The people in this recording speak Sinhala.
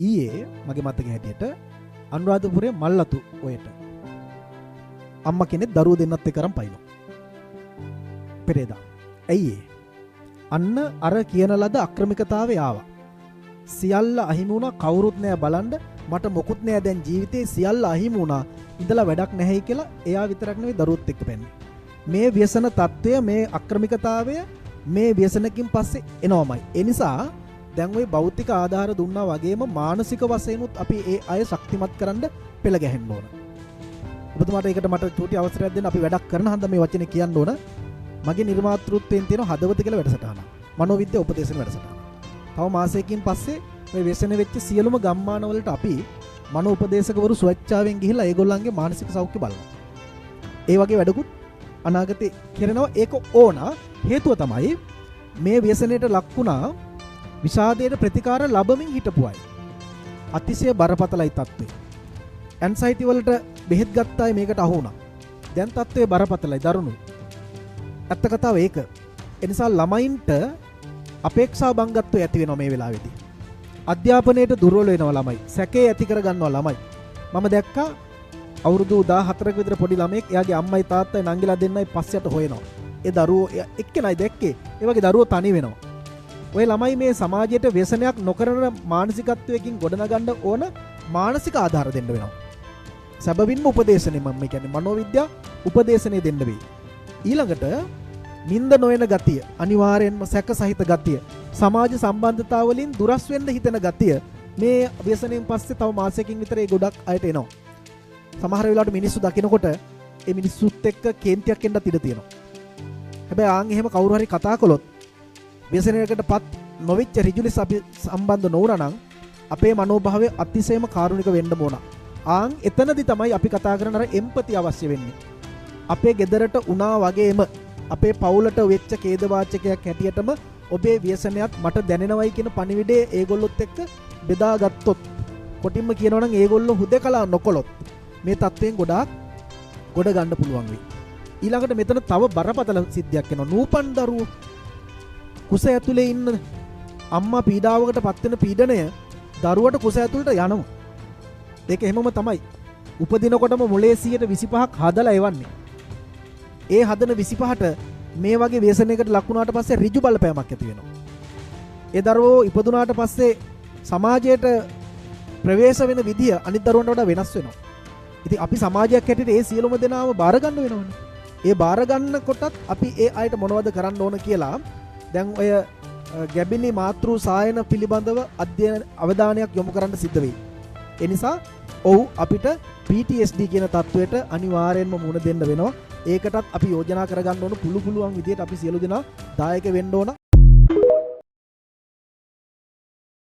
ඊයේ මගේ මතකයේ හැටියට අනුරාධපුරයේ මල්ලතු ඔයට අම්මා කෙනෙක් දරුවෝ දෙන්නත් එක්ක අරන් පයින්නවා. පෙරේදා. ඇයි ඒ? අන්න අර කියන ලද අක්‍රමිකතාවේ ආවා. සියල්ල අහිමි වුණා, කවුරුත් නෑ බලන්න, මට මොකුත් නෑ දැන් ජීවිතේ, සියල්ල අහිමි වුණා, ඉඳලා වැඩක් නැහැයි කියලා එයා විතරක් නෙවෙයි දරුවොත් එක්ක පැන්නේ. මේ ව්‍යසන తত্ত্বය, මේ අක්‍රමිකතාවය මේ ව්‍යසනකින් පස්සේ එනවමයි. ඒ නිසා දැන් ওই භෞතික ආධාර දුන්නා වගේම මානසික වශයෙන්ුත් අපි ඒ අය ශක්තිමත් කරන්න පෙළ ගැහෙන්න ඕන. ඔබතුමාට ඒකට මට චූටි අවසරයක් දෙන්න. අපි වැඩක් කරන හන්ද මේ වචනේ කියන්න ඕන. මගේ නිර්මාතෘත්වයෙන් තියෙන හදවත කියලා වැඩසටහන. මනෝවිද්‍යා උපදේශන වැඩසටහන. තව මාසයකින් පස්සේ මේ ව්‍යසන වෙච්ච සියලුම ගම්මාන වලට අපි මනෝ උපදේශකවරු ස්වච්ඡාවෙන් ගිහිල්ලා ඒගොල්ලන්ගේ මානසික සෞඛ්‍ය බලනවා. ඒ වගේ වැඩකුත් අනාගතේ කරනවා. ඒක ඕන. හේතුව තමයි මේ ව්‍යසනයට ලක් වුණා විෂාදයට ප්‍රතිකාර ලැබමින් හිටපු අය. අතිශය බරපතලයි තත්ත්වය. ඇන්සයිටි වලට බෙහෙත් ගත්ත අය මේකට අහු වුණා. දැන් තත්ත්වය බරපතලයි, දරුණුයි. ඇත්ත කතාව ඒක. ඒ නිසා ළමයින්ට අපේක්ෂා බංගත්වය ඇති වෙනවා මේ වෙලාවේදී. අධ්‍යාපනයේට දුර්වල වෙනවා ළමයි. සැකේ ඇති කර ගන්නවා ළමයි. මම දැක්කා අවුරුදු 14ක විතර පොඩි ළමෙක් එයාගේ අම්මයි තාත්තයි නංගිලා දෙන්නයි පස්සට හොයනවා. ඒ දරුවෝ එක්කෙනයි දැක්කේ. ඒ වගේ දරුවෝ තනි වෙනවා. ඔය ළමයි මේ සමාජයට ව්‍යසනයක් නොකරන මානසිකත්වයකින් ගොඩනගන්න ඕන මානසික ආධාර දෙන්න වෙනවා. සැබවින්ම උපදේශනේ මම කියන්නේ මනෝවිද්‍යා උපදේශනේ දෙන්න වෙයි. ඊළඟට නිନ୍ଦ නොවන ගතිය, අනිවාර්යෙන්ම සැක සහිත ගතිය, සමාජ සම්බන්ධතා වලින් දුරස් වෙන්න හිතෙන ගතිය මේ ව්‍යසනයෙන් පස්සේ තව මාසයකින් විතර ඒ ගොඩක් අයට එනවා. සමහර වෙලාවට මිනිස්සු දකිනකොට ඒ මිනිස්සුත් එක්ක කේන්තියක් එන්නත් ඉඩ තියෙනවා. හැබැයි ආන් එහෙම කවුරු හරි කතා කළොත් ව්‍යසනයකටපත් නොවිච්ච ඍජු ලෙස අපි සම්බන්ධ නොවුණා නම් අපේ මනෝභාවය අතිශයම කාරුණික වෙන්න ඕන. ආන් එතනදි තමයි අපි කතා කරන අර එම්පති අවශ්‍ය වෙන්නේ. අපේ ගෙදරට උනා වගේම අපේ පවුලට වෙච්ච ඛේද වාචකයක් හැටියටම ඔබේ ව්‍යසනයත් මට දැනෙනවයි කියන පණිවිඩය ඒගොල්ලොත් එක්ක බෙදාගත්තොත්, කොටින්ම කියනවා නම් ඒගොල්ලෝ හුදකලා නොකොලොත් මේ තත්වයෙන් ගොඩාක් ගොඩ ගන්න පුළුවන් වෙයි. ඊළඟට මෙතන තව බරපතල සිද්ධියක් වෙනවා. නූපන් දරුවෝ කුස ඇතුලේ ඉන්න අම්මා පීඩාවකට පත් වෙන පීඩනය දරුවට කුස ඇතුලට යනවා. ඒක එහෙමම තමයි. උපදිනකොටම මොලේ 125ක් හදලා එවන්නේ. ඒ හදන 25ට මේ වගේ ව්‍යසනයකට ලක් වුණාට පස්සේ ඍජු බලපෑමක් ඇති වෙනවා. ඒ දරුවෝ ඉපදුනාට පස්සේ සමාජයට ප්‍රවේශ වෙන විදිය අනිත් දරුවන්ට වඩා වෙනස් වෙනවා. ඉතින් අපි සමාජයක් හැටියට ඒ සියලුම දෙනාම බාර ගන්න වෙනවනේ. ඒ බාර ගන්න කොටත් අපි ඒ අයට මොනවද කරන්න ඕන කියලා දැන් ඔය ගැබිනි මාතෘ සායන පිළිබඳව අවධානයක් යොමු කරන්න සිද්ධ වෙයි. ඒ නිසා ඔව් අපිට PTSD කියන තත්වයට අනිවාර්යෙන්ම මුහුණ දෙන්න වෙනවා. ඒකටත් අපි යෝජනා කරගන්න ඕන පුළුවන් විදියට අපි සියලු දෙනා දායක වෙන්න ඕන.